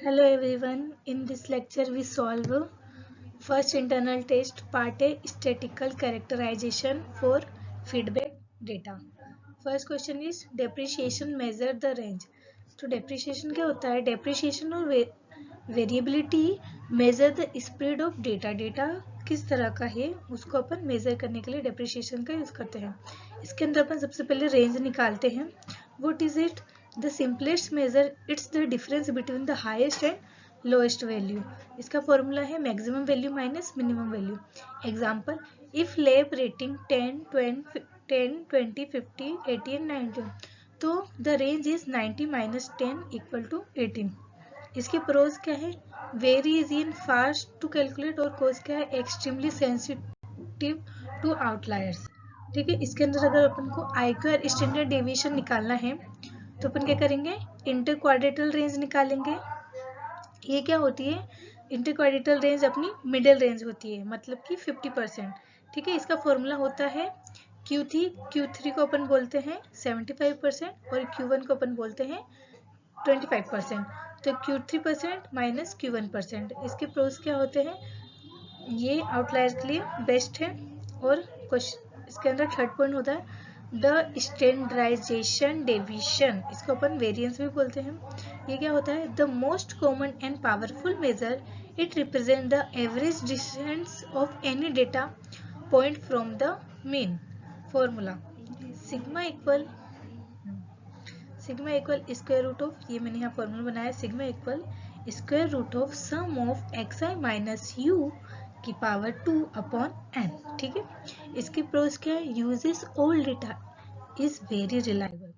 Hello everyone. In this lecture we solve first internal test part A statistical characterization for feedback data. First question is depreciation measure the range. तो depreciation क्या होता है? Depreciation और variability measure the spread of data. Data किस तरह का है उसको अपन मेजर करने के लिए depreciation का यूज करते हैं. इसके अंदर अपन सबसे पहले रेंज निकालते हैं. What is it? The simplest measure it's the difference between the highest and lowest value. इसका फॉर्मूला है maximum value minus minimum value. Example if lab rating 10 20 50 80 and 90 तो the range is 90 minus 10 equal to 18. इसके pros क्या है? Very easy in fast to calculate और cons क्या है? Extremely sensitive to outliers. ठीक है. इसके अंदर अगर अपन को आईक्यू स्टैंडर्ड डेविएशन निकालना है तो अपन क्या करेंगे? इंटर क्वाड्रेटल रेंज निकालेंगे. ये क्या होती है? इंटर क्वाड्रेटल रेंज अपनी मिडिल रेंज होती है, मतलब कि 50%. ठीक है. इसका फॉर्मूला होता है Q3 को अपन बोलते हैं 75% और Q1 को अपन बोलते हैं 25%. तो Q3% माइनस Q1%. इसके प्रोस क्या होते हैं? ये आउटलायर के लिए बेस्ट है. और इसके अंदर थर्ड पॉइंट होता है द स्टैंडर्डाइजेशन डेविएशन. इसको अपन वेरिएंस भी बोलते हैं. ये क्या होता है? The most common and powerful measure. It represent the average distance of any data point from the mean. Formula sigma equal square root of, ये मैंने यहाँ फॉर्मूला बनाया, sigma equal square root of sum of xi minus u की power 2 upon n. ठीक है. इसकी pros क्या है? Uses all data is very reliable.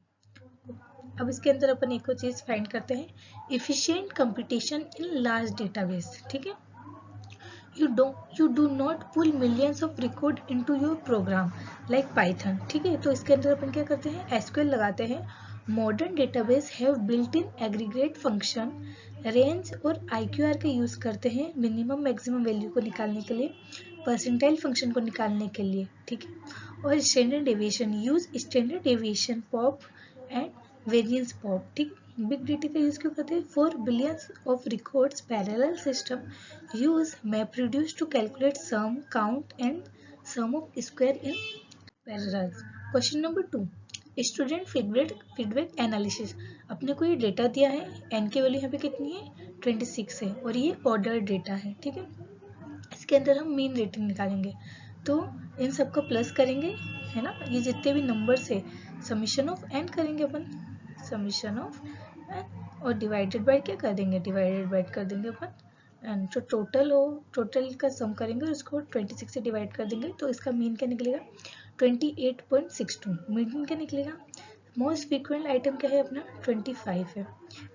अब इसके अंदर अपन एक और चीज फाइंड करते हैं, efficient computation in large database. ठीक है. you do not pull millions of record into your program like Python. ठीक है. तो इसके अंदर अपन क्या करते हैं? SQL लगाते हैं. Modern database have built in aggregate function. Range और IQR का यूज करते हैं मिनिमम मैक्सिमम वैल्यू को निकालने के लिए, परसेंटाइल फंक्शन को निकालने के लिए. ठीक है. और standard deviation use standard deviation pop and variance pop. ठीक. बिग डेटा का यूज क्यों करते हैं? For billions of records parallel system use MapReduce to calculate sum, count and sum of square in parallels. Question number 2. Student feedback analysis. अपने को ये data दिया है, n की वैल्यू यहाँ पे कितनी है? 26 है और ये ऑर्डर डेटा है. ठीक है. इसके अंदर हम मीन रेटिंग निकालेंगे. तो इन सबको प्लस करेंगे, है ना. ये जितने भी नंबर्स है समीशन ऑफ n करेंगे अपन, समीशन ऑफ n और डिवाइडेड बाय क्या कर देंगे? डिवाइडेड बाय कर देंगे अपन एंड जो टोटल का सम करेंगे और उसको 26 से डिवाइड कर देंगे. तो इसका मीन क्या निकलेगा? 28.62. मीडियन क्या निकलेगा? मोस्ट फ्रीक्वेंट आइटम क्या है अपना? 25 है.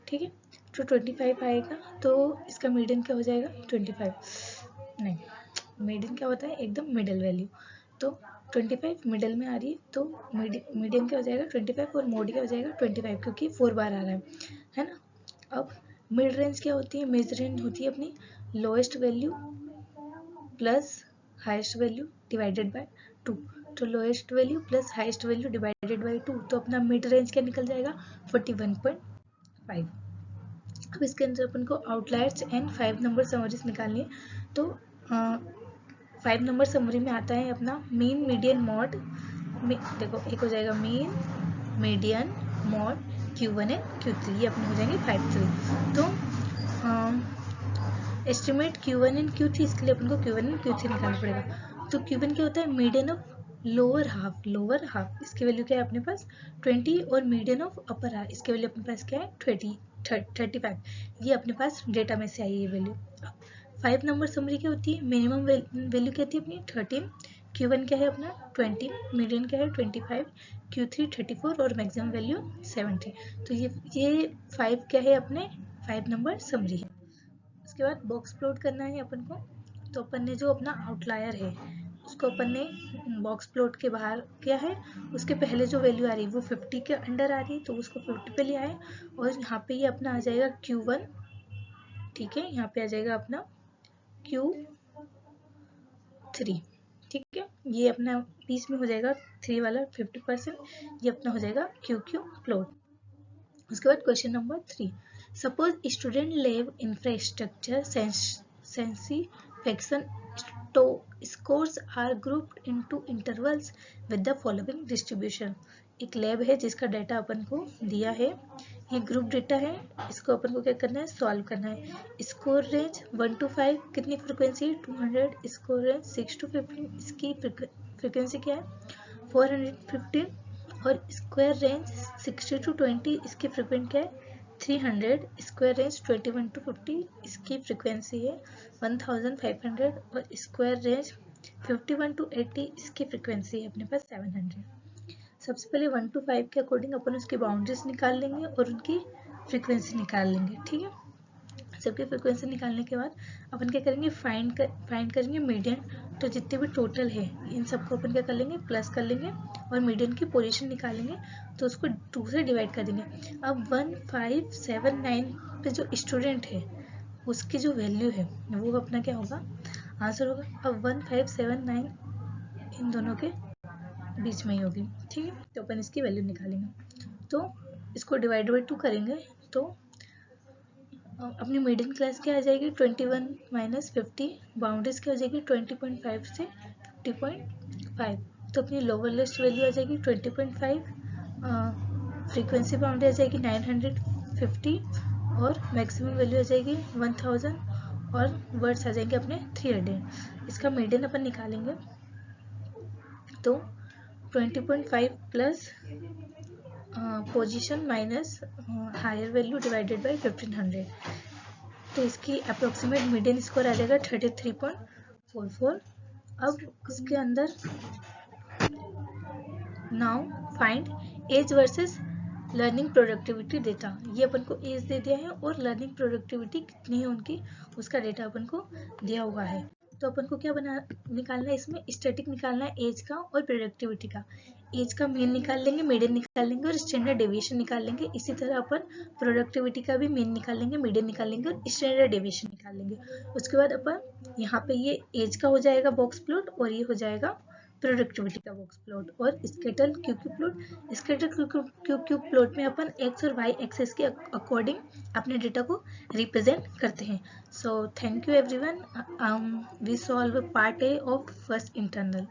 ठीक है. तो 25 आएगा तो इसका मीडियन क्या हो जाएगा? 25 नहीं, मीडियन क्या होता है? एकदम मिडिल वैल्यू. तो 25 मिडिल में आ रही है तो मीडियन क्या हो जाएगा? 25 और मोड क्या हो जाएगा? 25 क्योंकि 4 बार आ रहा है ना. अब मिड रेंज क्या होती है? मिड रेंज होती है अपनी lowest value plus highest value divided bye 2. तो lowest value plus highest value divided bye 2. तो अपना मिड रेंज क्या निकल जाएगा? 41.5. अब इसके अंदर अपन को आउटलायर्स एंड 5 नंबर समरीज निकालनी है. तो 5 नंबर समरी में आता है अपना मीन मीडियन मॉड. देखो एक हो जाएगा mean median mode Q1 and Q3, ये अपने हो जाएंगे 5 3. तो एस्टिमेट Q1 एंड Q3, इसके लिए अपन को Q1 एंड Q3 निकालना पड़ेगा. तो Q1 क्या होता है? Median of lower half. इसकी वैल्यू क्या है अपने पास? 20 और मीडियन ऑफ अपर हाफ इसकी वैल्यू अपने पास क्या है? 35. ये अपने पास डेटा में से आई है वैल्यू. 5 नंबर समरी क्या होती है? मिनिमम वैल्यू क्या होती है अपनी? 13. Q1 क्या है अपना? 20. मीडियन क्या है? 25. Q3 34 और मैक्सिमम वैल्यू 70. तो ये 5 क्या है? अपने 5 नंबर समरी है. उसके बाद बॉक्स प्लॉट करना है अपन को. तो अपन ने जो अपना आउटलायर है उसको अपन ने बॉक्स प्लॉट के बाहर किया है. उसके पहले जो वैल्यू आ रही है वो 50 के अंडर आ रही है तो उसको 50 पे लिया है. और यहाँ पे ये अपना आ जाएगा Q1. ठीक है. यहाँ पे आ जाएगा अपना Q3. ठीक है. ये अपना बीच में हो जाएगा 3 वाला 50%. ये अपना हो जाएगा QQ प्लॉट. उसके बाद question number 3. Suppose student level infrastructure satisfaction scores are grouped into intervals with the following distribution. एक लैब है जिसका डाटा अपन को दिया है, ये ग्रुप डेटा है, इसको अपन को क्या करना है, सॉल्व करना है. स्कोर रेंज 1 to 5 कितनी फ्रिक्वेंसी है, 200. स्कोर रेंज 6 to 15 इसकी फ्रिक्वेंसी क्या है, 415. और स्क्वायर रेंज 60 to 20 इसकी फ्रिक्वेंसी क्या है, 300. स्क्वायर रेंज 21 to 50 इसकी फ्रिक्वेंसी है 1500. और स्क्वायर रेंज 51 to 80 इसकी फ्रिक्वेंसी है अपने पास 700. सबसे पहले 1 to 5 के अकॉर्डिंग अपन उसकी बाउंड्रीज निकाल लेंगे और उनकी फ्रिक्वेंसी निकाल लेंगे. ठीक है, सबकी फ्रिक्वेंसी निकालने के बाद अपन क्या करेंगे, फाइंड करेंगे मीडियन. तो जितने भी टोटल है इन सबको अपन क्या कर लेंगे, प्लस कर लेंगे और मीडियन की पोजीशन निकालेंगे. तो उसको 2 से डिवाइड कर देंगे. अब 1579 पे जो स्टूडेंट है उसकी जो वैल्यू है वो अपना क्या होगा, आंसर होगा. अब 1579 इन दोनों के बीच में ही होगी. ठीक है, तो अपन इसकी वैल्यू निकालेंगे. तो इसको डिवाइड बाई 2 करेंगे तो अपनी मीडियन क्लास क्या आ जाएगी, 21 माइनस 50. बाउंड्रीज क्या हो जाएगी, 20.5 से 50.5. तो अपनी लोअर लिस्ट वैल्यू आ जाएगी 20.5. फ्रीक्वेंसी बाउंड्री आ जाएगी 950 और मैक्सिमम वैल्यू आ जाएगी 1000 और वर्ड्स आ जाएंगे अपने 300. इसका मीडियन अपन निकालेंगे तो 20.5 plus position minus higher value divided by 1500. तो इसकी अप्रोक्सीमेट मीडियन स्कोर आ जाएगा 33.44. अब इसके अंदर now find age versus learning productivity data. ये अपन को एज दे दिया है और लर्निंग प्रोडक्टिविटी कितनी है उनकी, उसका डेटा अपन को दिया हुआ है. तो अपन को क्या निकालना है, इसमें स्टैटिक निकालना है एज का और प्रोडक्टिविटी का. एज का मीन निकाल लेंगे, मीडियन निकाल लेंगे और स्टैंडर्ड डेविएशन निकाल लेंगे. इसी तरह अपन प्रोडक्टिविटी का भी मीन निकाल लेंगे, मीडियन निकाल लेंगे और स्टैंडर्ड डेविएशन निकाल लेंगे. उसके बाद अपन यहाँ पे ये एज का हो जाएगा बॉक्स प्लॉट और ये हो जाएगा प्रोडक्टिविटी का बॉक्स प्लॉट. और scatter QQ plot, scatter QQ plot में अपन एक्स और वाई एक्सेस के अकॉर्डिंग अपने डेटा को रिप्रेजेंट करते हैं. So thank you everyone. We solve part A of first internal.